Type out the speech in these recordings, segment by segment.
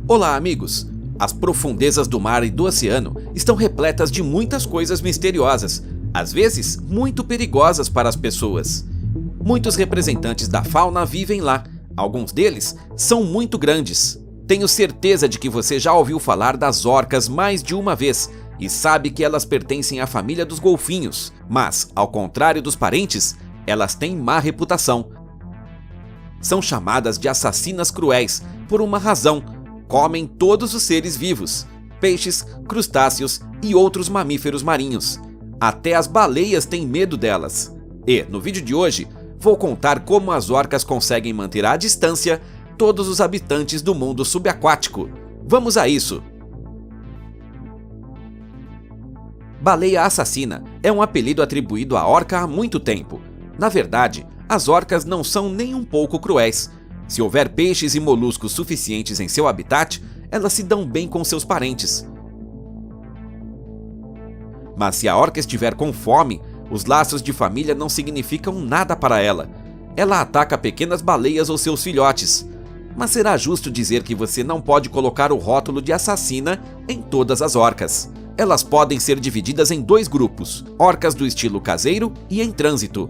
Olá, amigos! As profundezas do mar e do oceano estão repletas de muitas coisas misteriosas, às vezes muito perigosas para as pessoas. Muitos representantes da fauna vivem lá, alguns deles são muito grandes. Tenho certeza de que você já ouviu falar das orcas mais de uma vez e sabe que elas pertencem à família dos golfinhos, mas, ao contrário dos parentes, elas têm má reputação. São chamadas de assassinas cruéis por uma razão: comem todos os seres vivos, peixes, crustáceos e outros mamíferos marinhos. Até as baleias têm medo delas. E, no vídeo de hoje, vou contar como as orcas conseguem manter à distância todos os habitantes do mundo subaquático. Vamos a isso! Baleia assassina é um apelido atribuído à orca há muito tempo. Na verdade, as orcas não são nem um pouco cruéis. Se houver peixes e moluscos suficientes em seu habitat, elas se dão bem com seus parentes. Mas se a orca estiver com fome, os laços de família não significam nada para ela. Ela ataca pequenas baleias ou seus filhotes. Mas será justo dizer que você não pode colocar o rótulo de assassina em todas as orcas. Elas podem ser divididas em dois grupos: orcas do estilo caseiro e em trânsito.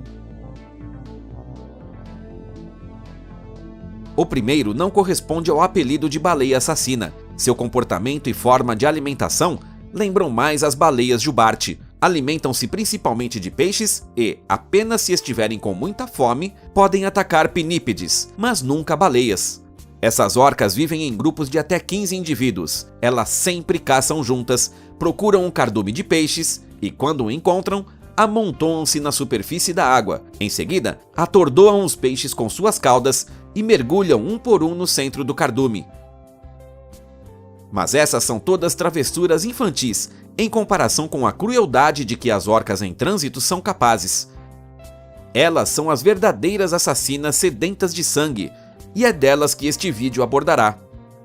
O primeiro não corresponde ao apelido de baleia assassina. Seu comportamento e forma de alimentação lembram mais as baleias jubarte. Alimentam-se principalmente de peixes e, apenas se estiverem com muita fome, podem atacar pinípedes, mas nunca baleias. Essas orcas vivem em grupos de até 15 indivíduos. Elas sempre caçam juntas, procuram um cardume de peixes e, quando o encontram, amontoam-se na superfície da água. Em seguida, atordoam os peixes com suas caudas e mergulham um por um no centro do cardume. Mas essas são todas travessuras infantis, em comparação com a crueldade de que as orcas em trânsito são capazes. Elas são as verdadeiras assassinas sedentas de sangue, e é delas que este vídeo abordará.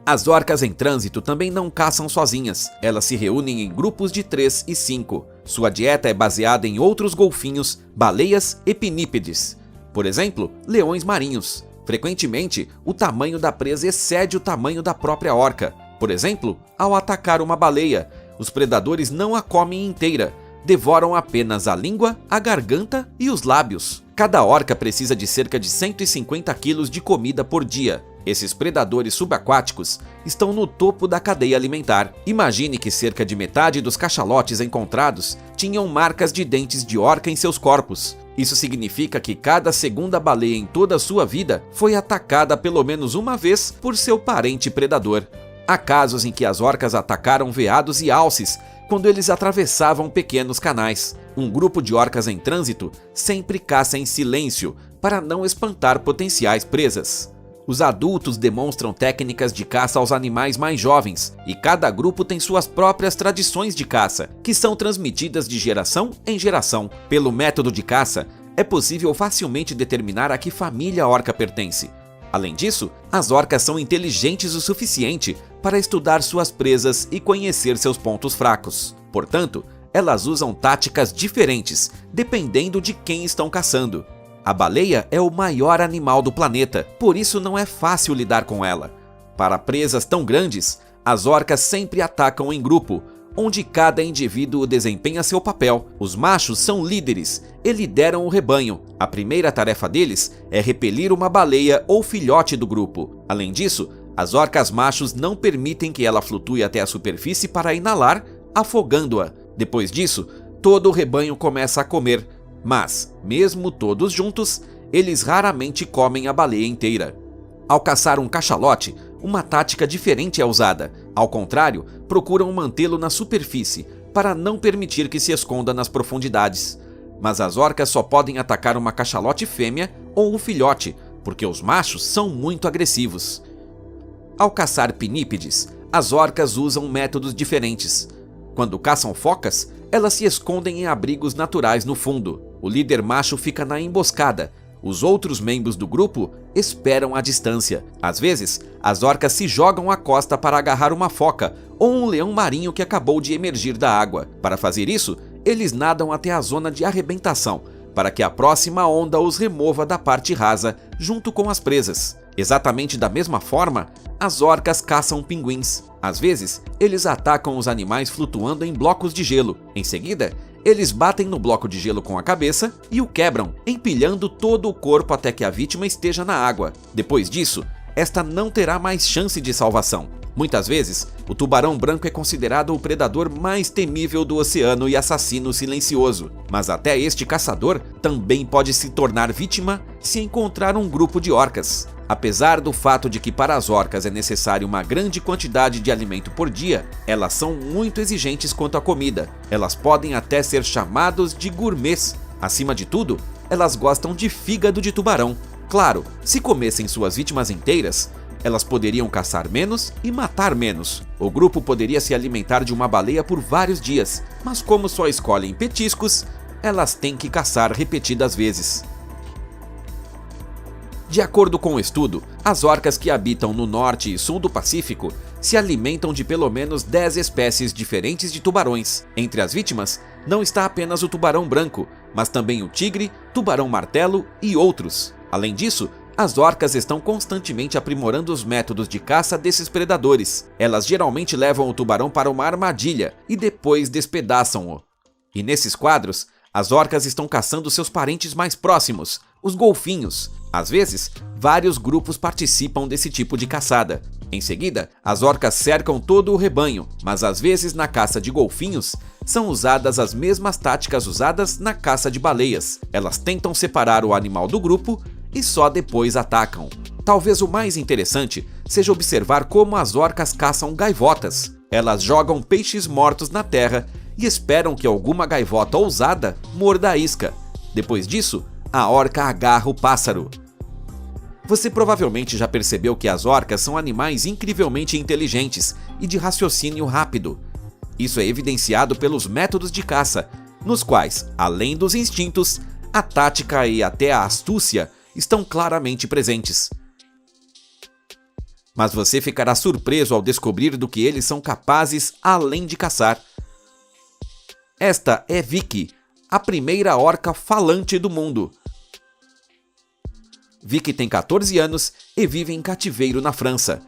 As orcas em trânsito também não caçam sozinhas, elas se reúnem em grupos de 3 e 5. Sua dieta é baseada em outros golfinhos, baleias e pinípedes. Por exemplo, leões marinhos. Frequentemente, o tamanho da presa excede o tamanho da própria orca. Por exemplo, ao atacar uma baleia, os predadores não a comem inteira, devoram apenas a língua, a garganta e os lábios. Cada orca precisa de cerca de 150 kg de comida por dia. Esses predadores subaquáticos estão no topo da cadeia alimentar. Imagine que cerca de metade dos cachalotes encontrados tinham marcas de dentes de orca em seus corpos. Isso significa que cada segunda baleia em toda a sua vida foi atacada pelo menos uma vez por seu parente predador. Há casos em que as orcas atacaram veados e alces quando eles atravessavam pequenos canais. Um grupo de orcas em trânsito sempre caça em silêncio para não espantar potenciais presas. Os adultos demonstram técnicas de caça aos animais mais jovens, e cada grupo tem suas próprias tradições de caça, que são transmitidas de geração em geração. Pelo método de caça, é possível facilmente determinar a que família a orca pertence. Além disso, as orcas são inteligentes o suficiente para estudar suas presas e conhecer seus pontos fracos. Portanto, elas usam táticas diferentes, dependendo de quem estão caçando. A baleia é o maior animal do planeta, por isso não é fácil lidar com ela. Para presas tão grandes, as orcas sempre atacam em grupo, onde cada indivíduo desempenha seu papel. Os machos são líderes e lideram o rebanho. A primeira tarefa deles é repelir uma baleia ou filhote do grupo. Além disso, as orcas machos não permitem que ela flutue até a superfície para inalar, afogando-a. Depois disso, todo o rebanho começa a comer. Mas, mesmo todos juntos, eles raramente comem a baleia inteira. Ao caçar um cachalote, uma tática diferente é usada. Ao contrário, procuram mantê-lo na superfície, para não permitir que se esconda nas profundidades. Mas as orcas só podem atacar uma cachalote fêmea ou um filhote, porque os machos são muito agressivos. Ao caçar pinípedes, as orcas usam métodos diferentes. Quando caçam focas, elas se escondem em abrigos naturais no fundo. O líder macho fica na emboscada. Os outros membros do grupo esperam à distância. Às vezes, as orcas se jogam à costa para agarrar uma foca ou um leão marinho que acabou de emergir da água. Para fazer isso, eles nadam até a zona de arrebentação, para que a próxima onda os remova da parte rasa junto com as presas. Exatamente da mesma forma, as orcas caçam pinguins. Às vezes, eles atacam os animais flutuando em blocos de gelo. Em seguida, eles batem no bloco de gelo com a cabeça e o quebram, empilhando todo o corpo até que a vítima esteja na água. Depois disso, esta não terá mais chance de salvação. Muitas vezes, o tubarão branco é considerado o predador mais temível do oceano e assassino silencioso, mas até este caçador também pode se tornar vítima se encontrar um grupo de orcas. Apesar do fato de que para as orcas é necessário uma grande quantidade de alimento por dia, elas são muito exigentes quanto à comida. Elas podem até ser chamados de gourmets. Acima de tudo, elas gostam de fígado de tubarão. Claro, se comessem suas vítimas inteiras, elas poderiam caçar menos e matar menos. O grupo poderia se alimentar de uma baleia por vários dias, mas como só escolhem petiscos, elas têm que caçar repetidas vezes. De acordo com o estudo, as orcas que habitam no norte e sul do Pacífico se alimentam de pelo menos 10 espécies diferentes de tubarões. Entre as vítimas, não está apenas o tubarão branco, mas também o tigre, tubarão-martelo e outros. Além disso, as orcas estão constantemente aprimorando os métodos de caça desses predadores. Elas geralmente levam o tubarão para uma armadilha e depois despedaçam-o. E nesses quadros, as orcas estão caçando seus parentes mais próximos, os golfinhos. Às vezes, vários grupos participam desse tipo de caçada. Em seguida, as orcas cercam todo o rebanho, mas às vezes na caça de golfinhos, são usadas as mesmas táticas usadas na caça de baleias. Elas tentam separar o animal do grupo e só depois atacam. Talvez o mais interessante seja observar como as orcas caçam gaivotas. Elas jogam peixes mortos na terra e esperam que alguma gaivota ousada morda a isca. Depois disso, a orca agarra o pássaro. Você provavelmente já percebeu que as orcas são animais incrivelmente inteligentes e de raciocínio rápido. Isso é evidenciado pelos métodos de caça, nos quais, além dos instintos, a tática e até a astúcia estão claramente presentes. Mas você ficará surpreso ao descobrir do que eles são capazes além de caçar. Esta é Vicky, a primeira orca falante do mundo. Vicky tem 14 anos e vive em cativeiro na França.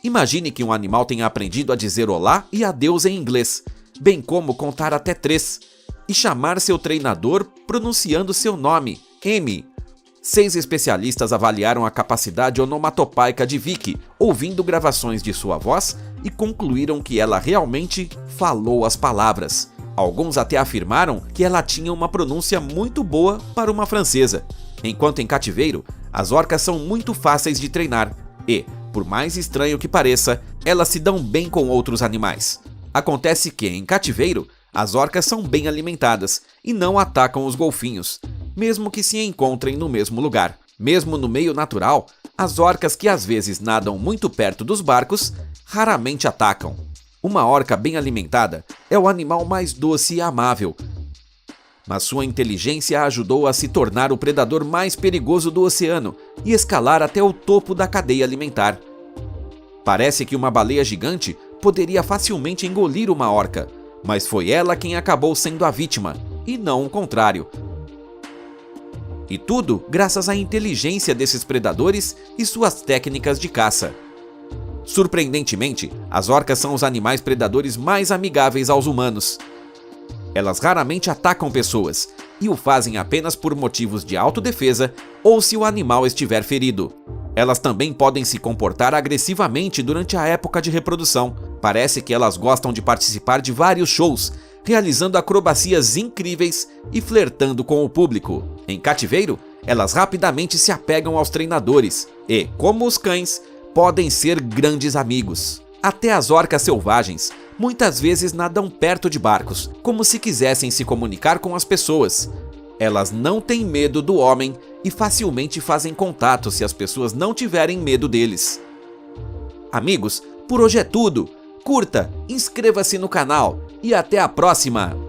Imagine que um animal tenha aprendido a dizer olá e adeus em inglês, bem como contar até 3, e chamar seu treinador pronunciando seu nome, M. 6 especialistas avaliaram a capacidade onomatopaica de Vicky, ouvindo gravações de sua voz e concluíram que ela realmente falou as palavras. Alguns até afirmaram que ela tinha uma pronúncia muito boa para uma francesa. Enquanto em cativeiro, as orcas são muito fáceis de treinar e, por mais estranho que pareça, elas se dão bem com outros animais. Acontece que, em cativeiro, as orcas são bem alimentadas e não atacam os golfinhos, mesmo que se encontrem no mesmo lugar. Mesmo no meio natural, as orcas que às vezes nadam muito perto dos barcos, raramente atacam. Uma orca bem alimentada é o animal mais doce e amável, mas sua inteligência a ajudou a se tornar o predador mais perigoso do oceano e escalar até o topo da cadeia alimentar. Parece que uma baleia gigante poderia facilmente engolir uma orca, mas foi ela quem acabou sendo a vítima, e não o contrário. E tudo graças à inteligência desses predadores e suas técnicas de caça. Surpreendentemente, as orcas são os animais predadores mais amigáveis aos humanos. Elas raramente atacam pessoas, e o fazem apenas por motivos de autodefesa ou se o animal estiver ferido. Elas também podem se comportar agressivamente durante a época de reprodução. Parece que elas gostam de participar de vários shows, realizando acrobacias incríveis e flertando com o público. Em cativeiro, elas rapidamente se apegam aos treinadores e, como os cães, podem ser grandes amigos. Até as orcas selvagens muitas vezes nadam perto de barcos, como se quisessem se comunicar com as pessoas. Elas não têm medo do homem e facilmente fazem contato se as pessoas não tiverem medo deles. Amigos, por hoje é tudo. Curta, inscreva-se no canal e até a próxima!